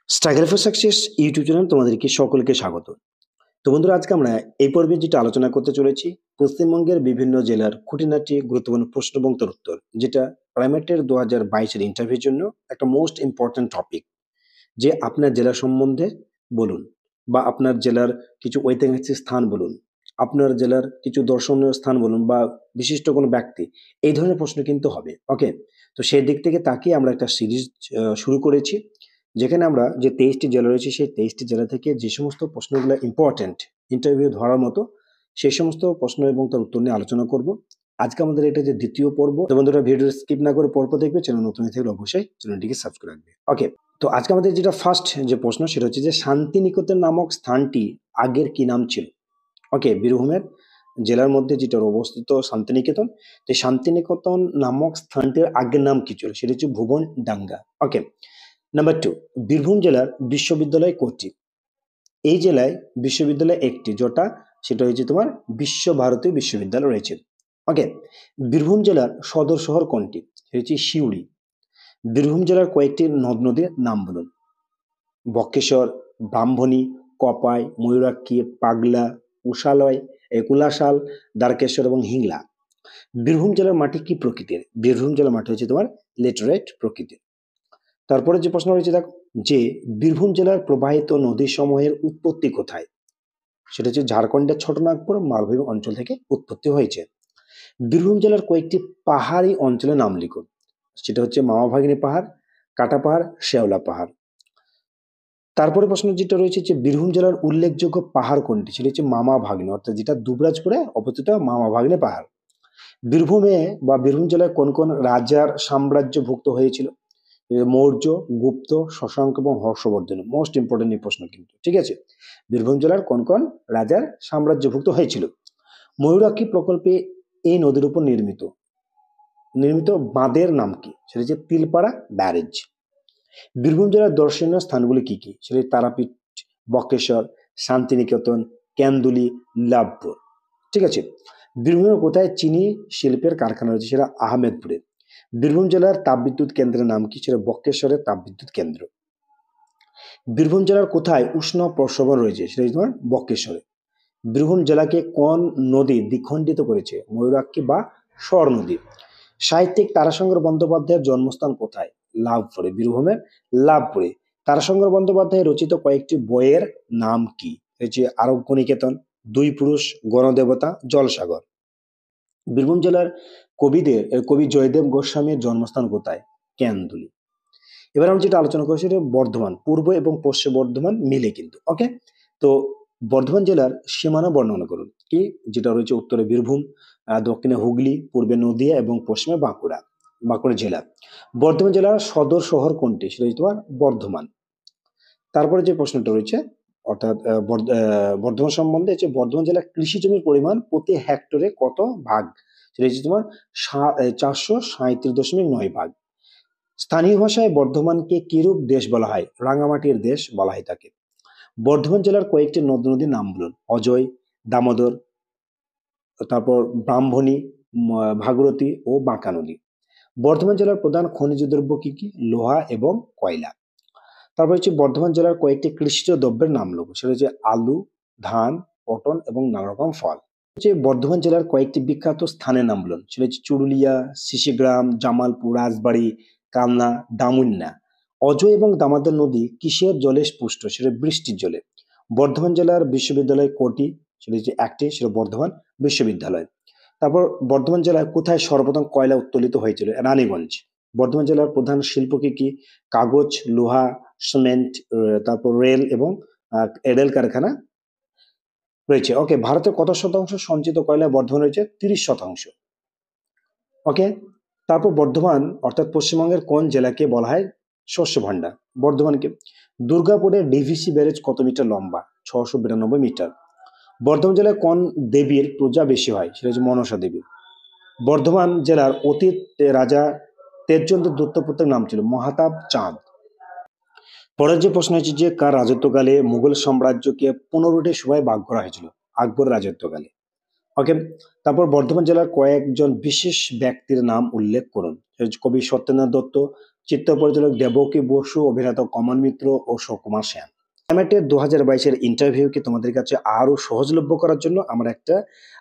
Struggle for success YouTube channel তোমাদেরকে সকলকে স্বাগত। তো বন্ধুরা, আজকে আমরা এই পর্বে যেটা আলোচনা করতে চলেছি, পশ্চিমবঙ্গের বিভিন্ন জেলার খুঁটিনাটি গুরুত্বপূর্ণ প্রশ্ন এবং তার উত্তর, যেটা প্রাইমেটের 2022-এর ইন্টারভিউর জন্য একটা মোস্ট ইম্পর্ট্যান্ট টপিক। যে আপনার জেলা সম্বন্ধে বলুন, বা আপনার জেলার কিছু ঐতিহাসিক স্থান বলুন, আপনার জেলার কিছু দর্শনীয় স্থান বলুন, বা বিশিষ্ট কোনো ব্যক্তি, এই ধরনের প্রশ্ন কিন্তু হবে। ওকে, তো সেই দিক থেকে তাকিয়ে আমরা একটা সিরিজ শুরু করেছি, যেখানে আমরা যে 23টি জেলা রয়েছে সেই 23টি জেলা থেকে যে সমস্ত প্রশ্নগুলো ইম্পর্ট্যান্ট, ইন্টারভিউ ধরার মতো, সেই সমস্ত প্রশ্ন এবং তার উত্তর নিয়ে আলোচনা করব। আজকে আমাদের এটা যে দ্বিতীয় পর্ব। তো বন্ধুরা, ভিডিও স্কিপ না করে পর্ব দেখবে, চ্যানেল নতুন হয়ে থাকলে অবশ্যই চ্যানেলটিকে সাবস্ক্রাইব রাখবে। ওকে, তো আজকে আমাদের যেটা ফার্স্ট যে প্রশ্ন, সেটা হচ্ছে যে শান্তিনিকেতন নামক স্থানটি আগের কি নাম ছিল? ওকে, বীরভূমের জেলার মধ্যে যেটা অবস্থিত শান্তিনিকেতন, তো শান্তিনিকেতন নামক স্থানটির আগের নাম কি ছিল? সেটা হচ্ছে ভুবন ডাঙ্গা। ওকে, নাম্বার 2, বীরভূম জেলার বিশ্ববিদ্যালয় কোনটি? এই জেলায় বিশ্ববিদ্যালয় একটি, যেটা সেটা হচ্ছে তোমার বিশ্বভারতী বিশ্ববিদ্যালয় রয়েছে। ওকে, বীরভূম জেলার সদর শহর কোনটি? সেটা হচ্ছে সিউড়ি। বীরভূম জেলার কয়েকটি নদ নদীর নাম বলুন। বক্রেশ্বর, ব্রাহ্মণী, কপাই, ময়ূরাক্ষী, পাগলা, কুলাশাল, দ্বারকেশ্বর এবং হিংলা। বীরভূম জেলার মাটি কি প্রকৃতির? বীরভূম জেলার মাটি হচ্ছে তোমার লেটেরাইট প্রকৃতির। তারপরে যে প্রশ্ন রয়েছে দেখো, যে বীরভূম জেলার প্রবাহিত নদী সমূহের উৎপত্তি কোথায়? সেটা হচ্ছে ঝাড়খণ্ডের ছোটনাগপুর মালভূমি অঞ্চল থেকে উৎপত্তি হয়েছে। বীরভূম জেলার কয়েকটি পাহাড়ি অঞ্চলের নাম লিখুন। সেটা হচ্ছে মামাভাগ্নি পাহাড়, কাটা পাহাড়, শেওলা পাহাড়। তারপরে প্রশ্ন যেটা রয়েছে যে বীরভূম জেলার উল্লেখযোগ্য পাহাড় কোনটি? সেটা হচ্ছে মামাভাগ্নি, অর্থাৎ যেটা দুবরাজপুরে অবস্থিত মামাভাগ্নি পাহাড়। বীরভূমে বা বীরভূম জেলায় কোন কোন রাজার সাম্রাজ্যভুক্ত হয়েছিল? মৌর্য, গুপ্ত, শশাঙ্ক এবং হর্ষবর্ধন। মোস্ট ইম্পর্টেন্ট এই প্রশ্ন কিন্তু, ঠিক আছে। বীরভূম জেলার কোন কোন রাজার সাম্রাজ্যভুক্ত হয়েছিল? ময়ূরাক্ষী প্রকল্পে এই নদীর উপর নির্মিত নির্মিত বাঁধের নাম কি? সেটা হচ্ছে তিলপাড়া ব্যারেজ। বীরভূম জেলার দর্শনীয় স্থানগুলি কি কি? সেটা তারাপীঠ, বক্রেশ্বর, শান্তিনিকেতন, কেন্দুলি, লাভপুর। ঠিক আছে। বীরভূমের কোথায় চিনি শিল্পের কারখানা রয়েছে? সেটা আহমেদপুরে। বীরভূম জেলার তাপবিদ্যুৎ কেন্দ্রের নাম কি? সেটা বক্রেশ্বরের তাপবিদ্যুৎ কেন্দ্র। বীরভূম জেলার কোথায় উষ্ণ প্রস্রবণ রয়েছে? সেটা হচ্ছে তোমার বক্রেশ্বরে। বীরভূম জেলাকে কোন নদী দ্বিখণ্ডিত করেছে? ময়ূরাক্ষী বা স্বর নদী। সাহিত্যিক তারাশঙ্কর বন্দ্যোপাধ্যায়ের জন্মস্থান কোথায়? লাভপুরে। বীরভূমের লাভপুরে। তারাশঙ্কর বন্দ্যোপাধ্যায় রচিত কয়েকটি বইয়ের নাম কি? হচ্ছে আরোগ্য নিকেতন, দুই পুরুষ, গণদেবতা, জলসাগর। বীরভূম জেলার কবি জয়দেব গোস্বামীর জন্মস্থান কোথায়? কেন্দুলি। এবার আমি যেটা আলোচনা করছি সেটা বর্ধমান, পূর্ব এবং পশ্চিম বর্ধমান মিলে কিন্তু। ওকে, তো বর্ধমান জেলার সীমানা বর্ণনা করুন। কি যেটা রয়েছে? উত্তরে বীরভূম, দক্ষিণে হুগলি, পূর্বে নদিয়া এবং পশ্চিমে বাঁকুড়া জেলা। বর্ধমান জেলার সদর শহর কোনটি? সেটা হচ্ছে তোমার বর্ধমান। তারপরে যে প্রশ্নটা রয়েছে, অর্থাৎ বর্ধমান সম্বন্ধে, হচ্ছে বর্ধমান জেলার কৃষি জমির পরিমাণ প্রতি হেক্টরে কত ভাগ? সেটা হচ্ছে তোমার 437.9 ভাগ। স্থানীয় ভাষায় বর্ধমানকে কিরূপ দেশ বলা হয়? রাঙামাটির দেশ বলা হয় তাকে। বর্ধমান জেলার কয়েকটি নদ নদীর নাম বলুন। অজয়, দামোদর, তারপর ব্রাহ্মণী, ভাগীরথী ও বাঁকা নদী। বর্ধমান জেলার প্রধান খনিজ দ্রব্য কি কি? লোহা এবং কয়লা। তারপর হচ্ছে বর্ধমান জেলার কয়েকটি কৃষিজ দ্রব্যের নাম লোক। সেটা হচ্ছে আলু, ধান, পটল এবং নানা রকম ফল। হচ্ছে বর্ধমান জেলার কয়েকটি বিখ্যাত স্থানের নাম বলুন। সেটা হচ্ছে চুরুলিয়া, শিশিগ্রাম, জামালপুর, রাজবাড়ি, কালনা, দামুন্না। অজয় এবং দামোদর নদী কিসের জলে পুষ্ট? সেটা বৃষ্টির জলে। বর্ধমান জেলার বিশ্ববিদ্যালয় কোটি? সেটা হচ্ছে একটি, সেটা বর্ধমান বিশ্ববিদ্যালয়। তারপর বর্ধমান জেলায় কোথায় সর্বপ্রথম কয়লা উত্তোলিত হয়েছিল? রানীগঞ্জ। বর্ধমান জেলার প্রধান শিল্প কি কি? কাগজ, লোহা, সিমেন্ট, তারপর রেল এবং এডেল কারখানা রয়েছে। ওকে, ভারতের কত শতাংশ সঞ্চিত কয়লা বর্ধমান রয়েছে? 30%। ওকে, তারপর বর্ধমান অর্থাৎ পশ্চিমবঙ্গের কোন জেলাকে বলা হয় শস্য ভান্ডার? বর্ধমানকে। দুর্গাপুরের ডিভিসি ব্যারেজ কত মিটার লম্বা? 692 মিটার। বর্ধমান জেলায় কোন দেবীর পূজা বেশি হয়? সেটা হচ্ছে মনসা দেবী। বর্ধমান জেলার অতীত রাজা তেজচন্দ্র দত্তপুত্রের নাম ছিল মহাতাব চাঁদ। পরের যে প্রশ্ন হচ্ছে যে কার রাজত্বকালে মুঘল সাম্রাজ্যকে 15টি সময় ভাগ করা হয়েছিল? আকবরের রাজত্বকালে। ওকে, তারপর বর্ধমান জেলার কয়েকজন বিশেষ ব্যক্তির নাম উল্লেখ করুন। কবি সত্যেন্দ্রনাথ দত্ত, চিত্র পরিচালক দেবকী বসু, অভিনেতা কমল মিত্র ও সুকুমার সেন। ক্লাইমেটের 2022-এর ইন্টারভিউকে তোমাদের কাছে আরো সহজলভ্য করার জন্য আমরা একটা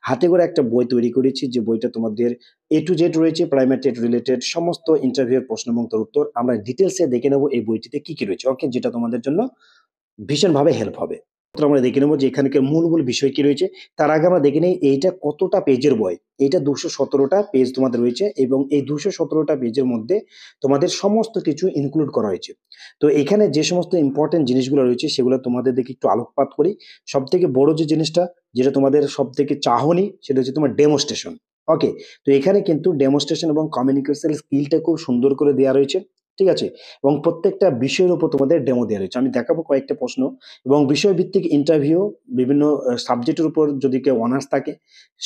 হাতে করে একটা বই তৈরি করেছি, যে বইটা তোমাদের A to Z রয়েছে, ক্লাইমেটেড রিলেটেড সমস্ত ইন্টারভিউয়ের প্রশ্ন এবং তার উত্তর আমরা ডিটেইলসে দেখে নেব এই বইটিতে কি রয়েছে। ওকে? যেটা তোমাদের জন্য ভীষণভাবে হেল্প হবে। তো আমরা দেখে নেব যে এখানকার মূল বিষয় কি রয়েছে। তার আগে আমরা দেখে নেই এইটা কতটা পেজের বই। এইটা ২১৭টা পেজ তোমাদের রয়েছে এবং এই ২১৭টা পেজের মধ্যে তোমাদের সমস্ত কিছু ইনক্লুড করা হয়েছে। তো এখানে যে সমস্ত ইম্পোর্টেন্ট জিনিসগুলো রয়েছে সেগুলো তোমাদের দিকে একটু আলোকপাত করি। সবথেকে বড় যে জিনিসটা, যেটা তোমাদের সবথেকে চাহনি, সেটা হচ্ছে তোমার ডেমোস্ট্রেশন। ওকে? তো এখানে কিন্তু ডেমোস্ট্রেশন এবং কমিউনিকেশন স্কিলটা খুব সুন্দর করে দেয়া রয়েছে। ঠিক আছে? এবং প্রত্যেকটা বিষয়ের উপর তোমাদের ডেমো দেয়া রয়েছে। আমি দেখাবো কয়েকটা প্রশ্ন এবং বিষয়ভিত্তিক ইন্টারভিউ, বিভিন্ন সাবজেক্টের উপর যদি কেউ অনার্স থাকে,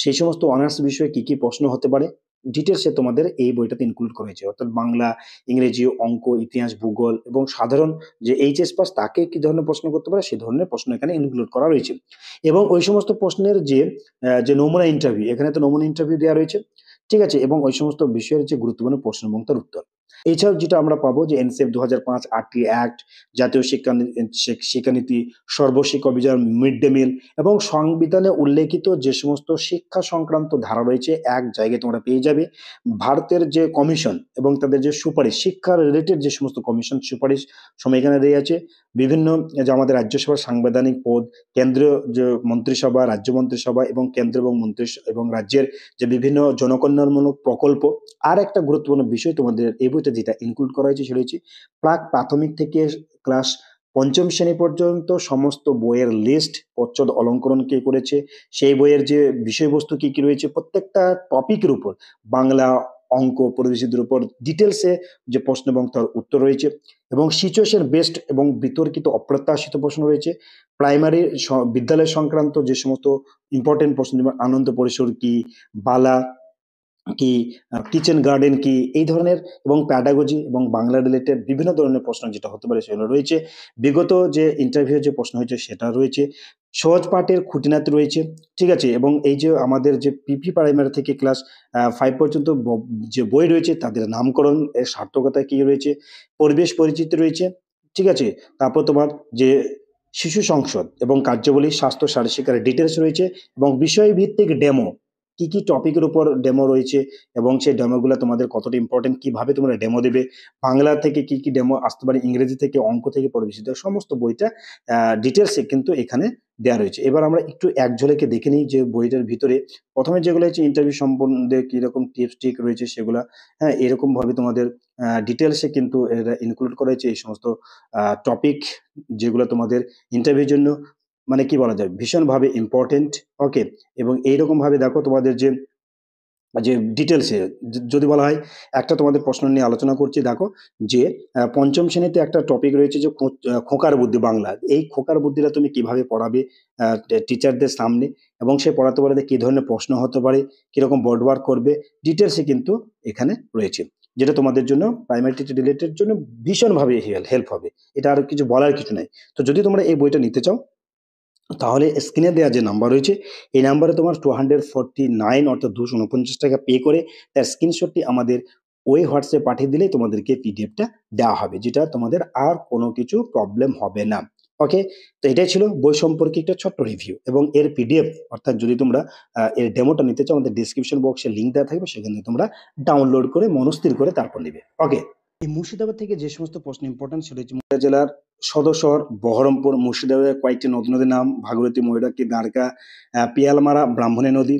সেই সমস্ত অনার্স বিষয়ে কি প্রশ্ন হতে পারে, ডিটেইলসে তোমাদের এই বইটাতে ইনক্লুড করা হয়েছে। অর্থাৎ বাংলা, ইংরেজি, অঙ্ক, ইতিহাস, ভূগোল এবং সাধারণ যে এইচএস পাস তাকে কি ধরনের প্রশ্ন করতে পারে, সে ধরনের প্রশ্ন এখানে ইনক্লুড করা রয়েছে। এবং ওই সমস্ত প্রশ্নের যে নমুনা ইন্টারভিউ, এখানে তো নমুনা ইন্টারভিউ দেয়া রয়েছে। ঠিক আছে? এবং ওই সমস্ত বিষয়ের যে গুরুত্বপূর্ণ প্রশ্ন এবং তার উত্তর। এছাড়াও যেটা আমরা পাবো যে এনসিএফ ২০০৫ ৮টি অ্যাক্ট, জাতীয় শিক্ষানীতি, Sarva Shiksha Abhiyan, mid day meal এবং সংবিধানে উল্লেখিত যে সমস্ত শিক্ষা সংক্রান্ত ধারা রয়েছে এক জায়গায় তোমরা পেয়ে যাবে। ভারতের যে কমিশন এবং তাদের যে সুপারিশ, শিক্ষা রিলেটেড যে সমস্ত কমিশন সুপারিশ সময় এখানে দেয়া আছে। বিভিন্ন যে আমাদের রাজ্যসভার সাংবিধানিক পদ, কেন্দ্রীয় যে মন্ত্রিসভা, রাজ্য মন্ত্রিসভা এবং কেন্দ্র এবং রাজ্যের যে বিভিন্ন জনকল্যাণমূলক প্রকল্প। আর একটা গুরুত্বপূর্ণ বিষয় তোমাদের এই বইটা যেটা ইনক্লুড করা হয়েছে সেটা হচ্ছে প্রাক প্রাথমিক থেকে ক্লাস ৫ম শ্রেণী পর্যন্ত সমস্ত বইয়ের লিস্ট, প্রচ্ছদ অলঙ্করণ কে করেছে, সেই বইয়ের যে বিষয়বস্তু কি রয়েছে, প্রত্যেকটা টপিকের উপর বাংলা, অঙ্ক, পরিবেশিদের উপর ডিটেইলসে যে প্রশ্ন এবং তার উত্তর রয়েছে এবং সিচুয়েশন বেসড এবং বিতর্কিত অপ্রত্যাশিত প্রশ্ন রয়েছে। প্রাইমারি বিদ্যালয় সংক্রান্ত যে সমস্ত ইম্পর্টেন্ট প্রশ্ন, যেমন আনন্দ পরিসর কি, বালা কি, কিচেন গার্ডেন কি, এই ধরনের এবং প্যাডাগজি এবং বাংলা রিলেটেড বিভিন্ন ধরনের প্রশ্ন যেটা হতে পারে সেগুলো রয়েছে। বিগত যে ইন্টারভিউ যে প্রশ্ন হয়েছে সেটা রয়েছে। সহজ পাঠের খুঁটিনাটি রয়েছে। ঠিক আছে? এবং এই যে আমাদের যে পিপি প্রাইমারি থেকে ক্লাস 5 পর্যন্ত যে বই রয়েছে তাদের নামকরণ, এর সার্থকতা কি রয়েছে, পরিবেশ পরিচিতি রয়েছে। ঠিক আছে? তারপর তোমার যে শিশু সংসদ এবং কার্যাবলী, স্বাস্থ্য শারীরশিক্ষার ডিটেইলস রয়েছে এবং বিষয়ভিত্তিক ডেমো। কি টপিকের উপর ডেমো রয়েছে এবং সেই ডেমোগুলা তোমাদের কতটা ইম্পোর্টেন্ট, কিভাবে তোমরা ডেমো দেবে, বাংলা থেকে কি ডেমো আসতে পারে, ইংরেজি থেকে, অঙ্ক থেকে, পরিবেশিত সমস্ত বইটা ডিটেইলসে কিন্তু এখানে দেয়া রয়েছে। এবার আমরা একটু এক ঝলকে দেখে নিই যে বইটার ভিতরে ১ম এ যেগুলো হচ্ছে ইন্টারভিউ সম্বন্ধে কিরকম টিপস ট্রিক রয়েছে সেগুলা। হ্যাঁ? এরকমভাবে তোমাদের ডিটেইলসে কিন্তু এরা ইনক্লুড করা হয়েছে এই সমস্ত টপিক, যেগুলো তোমাদের ইন্টারভিউর জন্য মানে কি বলা যায়, ভীষণভাবে ইম্পোর্টেন্ট। ওকে? এবং এইরকমভাবে দেখো তোমাদের যে ডিটেইলসে যদি বলা হয়, একটা তোমাদের প্রশ্ন নিয়ে আলোচনা করছি, দেখো যে ৫ম শ্রেণীতে একটা টপিক রয়েছে যে খোঁকার বুদ্ধি বাংলা। এই খোঁকার বুদ্ধিটা তুমি কিভাবে পড়াবে টিচারদের সামনে এবং সে পড়াতে পারে কি ধরনের প্রশ্ন হতে পারে, কিরকম বোর্ড ওয়ার্ক করবে, ডিটেইলসে কিন্তু এখানে রয়েছে। যেটা তোমাদের জন্য প্রাইমারি টিচার রিলেটেড জন্য ভীষণভাবে হেল্প হবে। এটা আর কিছু বলার কিছু নাই। তো যদি তোমরা এই বইটা নিতে চাও তাহলে স্ক্রিনে দেওয়া যে নাম্বার রয়েছে, এই নাম্বারে তোমার 249 অর্থাৎ ৳২৪৯ পে করে তার স্ক্রিনশটটি আমাদের ওই হোয়াটসঅ্যাপে পাঠিয়ে দিলেই তোমাদেরকে পিডিএফটা দেওয়া হবে। যেটা তোমাদের আর কোনো কিছু প্রবলেম হবে না। ওকে? তো এটাই ছিল বই সম্পর্কে একটা ছোট্ট রিভিউ এবং এর পিডিএফ, অর্থাৎ যদি তোমরা এর ডেমোটা নিতে চাও, আমাদের ডেসক্রিপশন বক্সে লিংক দেওয়া থাকবে, সেখান থেকে তোমরা ডাউনলোড করে মনস্থির করে তারপর নিবে। ওকে? এই মুর্শিদাবাদ থেকে যে সমস্ত প্রশ্ন ইম্পোর্টেন্ট সেটা হচ্ছে মুর্শিদাবাদ জেলার সদর শহর বহরমপুর, মুর্শিদাবাদের কয়েকটি নদীর নাম: ভাগীরথী, ময়ূরাক্ষী, দ্বারকা, পিয়ালমারা, ব্রাহ্মণী নদী।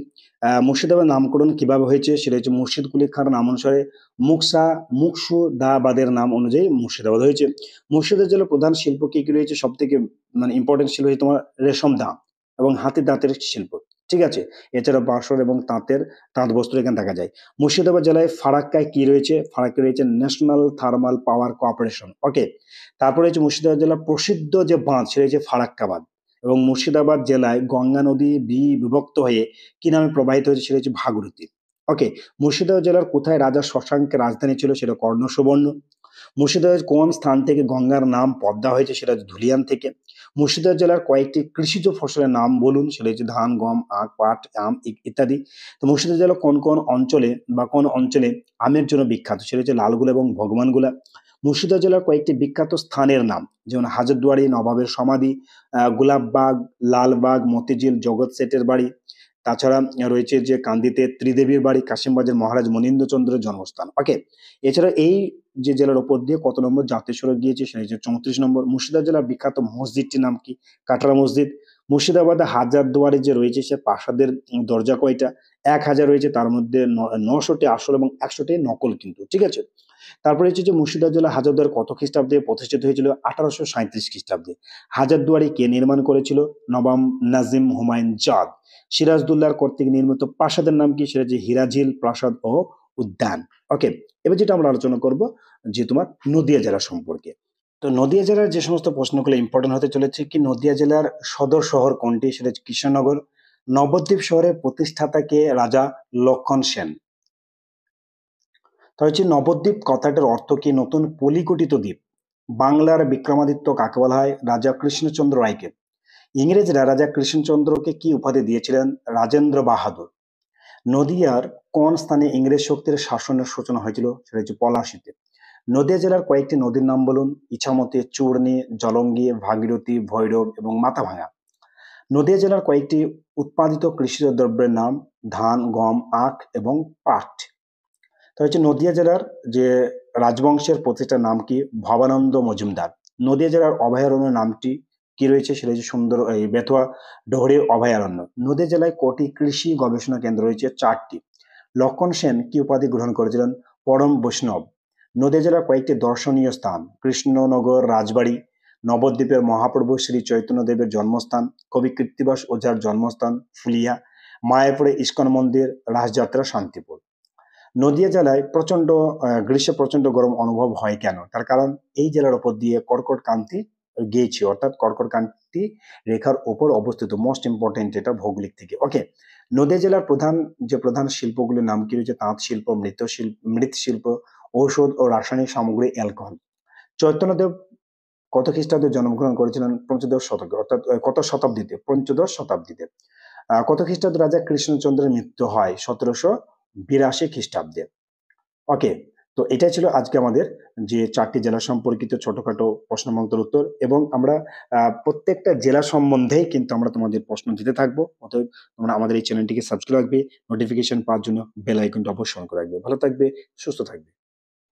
মুর্শিদাবাদের নামকরণ কিভাবে হয়েছে সেটা হচ্ছে মুর্শিদ কুলি খাঁর নাম অনুসারে মুকসুদাবাদের নাম অনুযায়ী মুর্শিদাবাদ হয়েছে। মুর্শিদাবাদ জেলার প্রধান শিল্প কি রয়েছে, সবথেকে মানে ইম্পোর্টেন্ট শিল্প হচ্ছে তোমার রেশম দাঁত এবং হাতের দাঁতের শিল্প। ঠিক আছে? এছাড়া বাঁশর এবং তাঁত বস্ত্র এখানে দেখা যায়। মুর্শিদাবাদ জেলায় ফারাক্কায় কি রয়েছে? ফারাক্কায় রয়েছে ন্যাশনাল থার্মাল পাওয়ার কর্পোরেশন। ওকে? তারপরে হচ্ছে মুর্শিদাবাদ জেলার প্রসিদ্ধ যে বাঁধ সেটা হচ্ছে ফারাক্কা বাঁধ এবং মুর্শিদাবাদ জেলায় গঙ্গা নদী বিভক্ত হয়ে কি নামে প্রবাহিত হয়েছে সেটা হচ্ছে ভাগীরথী। ওকে? মুর্শিদাবাদ জেলার কোথায় রাজা শশাঙ্কের রাজধানী ছিল, সেটা কর্ণসুবর্ণ। মুর্শিদাবাদের কোন স্থান থেকে গঙ্গার নাম পদ্মা হয়েছে, সেটা হচ্ছে ধুলিয়ান থেকে। মুর্শিদাবাদ জেলার কয়েকটি কৃষিজ ফসলের নাম বলুন, সেটা হচ্ছে ধান, গম, আখ, পাট, আম ইত্যাদি। তো মুর্শিদাবাদ জেলা কোন অঞ্চলে আমের জন্য বিখ্যাত, সেটা হচ্ছে লালগোলা এবং ভগবানগোলা। মুর্শিদাবাদ জেলার কয়েকটি বিখ্যাত স্থানের নাম, যেমন হাজারদুয়ারি, নবাবের সমাধি, গোলাপবাগ, লালবাগ, মতিঝিল, জগৎ শেঠের বাড়ি। তাছাড়া রয়েছে যে কান্দিতে ত্রিদেবীর বাড়ি, কাশিমবাজার মহারাজ মনীন্দ্রচন্দ্রের জন্মস্থান। ওকে, এছাড়া এই যে জেলার উপর দিয়ে কত নম্বর জাতীয় সড়ক গিয়েছে সেটা হচ্ছে 34 নম্বর। মুর্শিদাবাদ জেলার বিখ্যাত মসজিদটির নাম কি? কাটরা মসজিদ। মুর্শিদাবাদে হাজারদুয়ারি যে রয়েছে সে প্রাসাদের দরজা কয়টা? 1000 রয়েছে, তার মধ্যে 900টি আসল এবং 100টি নকল কিন্তু, ঠিক আছে? তারপরে হচ্ছে যে মুর্শিদাবাদ জেলা হাজারদুয়ারি কত খ্রিস্টাব্দে প্রতিষ্ঠিত হয়েছিল? 1837 খ্রিস্টাব্দে। হাজারদুয়ারি কে নির্মাণ করেছিল? নবাব নাজিম হুমায়ুন জাদ। সিরাজদৌল্লার কর্তৃক নির্মিত প্রাসাদের নাম কি? সেটা হচ্ছে হিরাঝিল প্রাসাদ ও উদ্যান। ওকে, এবার যেটা আমরা আলোচনা করব যে তোমার নদিয়া জেলা সম্পর্কে। তো নদিয়া জেলার যে সমস্ত প্রশ্নগুলো ইম্পর্টেন্ট হতে চলেছে, কি নদিয়া জেলার সদর শহর কোনটি? সেটা হচ্ছে কৃষ্ণনগর। নবদ্বীপ শহরের প্রতিষ্ঠাতা কে? রাজা লক্ষণ সেন। তা হচ্ছে নবদ্বীপ কথাটার অর্থ কি? নতুন পলিগঠিত দ্বীপ। বাংলার বিক্রমাদিত্য কাকে বলা হয়? রাজা কৃষ্ণচন্দ্র রায়কে। ইংরেজরা রাজা কৃষ্ণচন্দ্রকে কি উপাধি দিয়েছিলেন? রাজেন্দ্র বাহাদুর। নদিয়ার কোন স্থানে ইংরেজ শক্তির শাসনের সূচনা হয়েছিল? সেটা হচ্ছে পলাশীতে। নদিয়া জেলার কয়েকটি নদীর নাম বলুন। ইছামতি, চূর্ণী, জলঙ্গি, ভাগীরথী, ভৈরব এবং মাথাভাঙা। নদিয়া জেলার কয়েকটি উৎপাদিত কৃষিজ দ্রব্যের নাম। ধান, গম, আখ এবং পাট। তা হচ্ছে নদিয়া জেলার যে রাজবংশের প্রতিষ্ঠার নাম কি? ভবানন্দ মজুমদার। নদিয়া জেলার অভয়ারণ্য নামটি কি রয়েছে? সেটা হচ্ছে সুন্দর এই বেথুয়া ডোহরি অভয়ারণ্য। নদিয়া জেলায় কটি কৃষি গবেষণা কেন্দ্র রয়েছে? 4টি। লক্ষণ সেন কি উপাধি গ্রহণ করেছিলেন? পরম বৈষ্ণব। নদিয়া জেলার কয়েকটি দর্শনীয় স্থান। কৃষ্ণনগর রাজবাড়ি, নবদ্বীপের মহাপ্রভু শ্রী চৈতন্যদেবের জন্মস্থান, কবি কীর্তিবাস ওঝার জন্মস্থান ফুলিয়া, মায়াপুরে ইস্কন মন্দির, রাসযাত্রা শান্তিপুর। নদিয়া জেলায় প্রচন্ড গ্রীষ্মে প্রচন্ড গরম অনুভব হয় কেন? তার কারণ এই জেলার উপর দিয়ে কর্কট ক্রান্তি গিয়েছে, অর্থাৎ কর্কট ক্রান্তি রেখার উপর অবস্থিত। মোস্ট ইম্পর্টেন্ট এটা ভৌগোলিক থেকে। ওকে, নদিয়া জেলার প্রধান শিল্পগুলির নাম কি রয়েছে? তাঁত শিল্প, মৃৎশিল্প, ঔষধ ও রাসায়নিক সামগ্রী, অ্যালকোহল। চৈতন্যদেব কত খ্রিস্টাব্দে জন্মগ্রহণ করেছিলেন? পঞ্চদশ শতকে, অর্থাৎ কত শতাব্দীতে? পঞ্চদশ শতাব্দীতে। কত খ্রিস্টাব্দে রাজা কৃষ্ণচন্দ্রের মৃত্যু হয়? 1782 খ্রিস্টাব্দে। ওকে, তো এটাই ছিল আজকে আমাদের যে 4টি জেলা সম্পর্কিত ছোটখাটো প্রশ্নমন্ত্রের উত্তর, এবং আমরা প্রত্যেকটা জেলা সম্বন্ধেই কিন্তু আমরা তোমাদের প্রশ্ন দিতে থাকবো। অতএব তোমরা আমাদের এই চ্যানেলটিকে সাবস্ক্রাইব রাখবে, নোটিফিকেশন পাওয়ার জন্য বেল আইকনটা অবশ্যই অন করে রাখবে। ভালো থাকবে, সুস্থ থাকবে।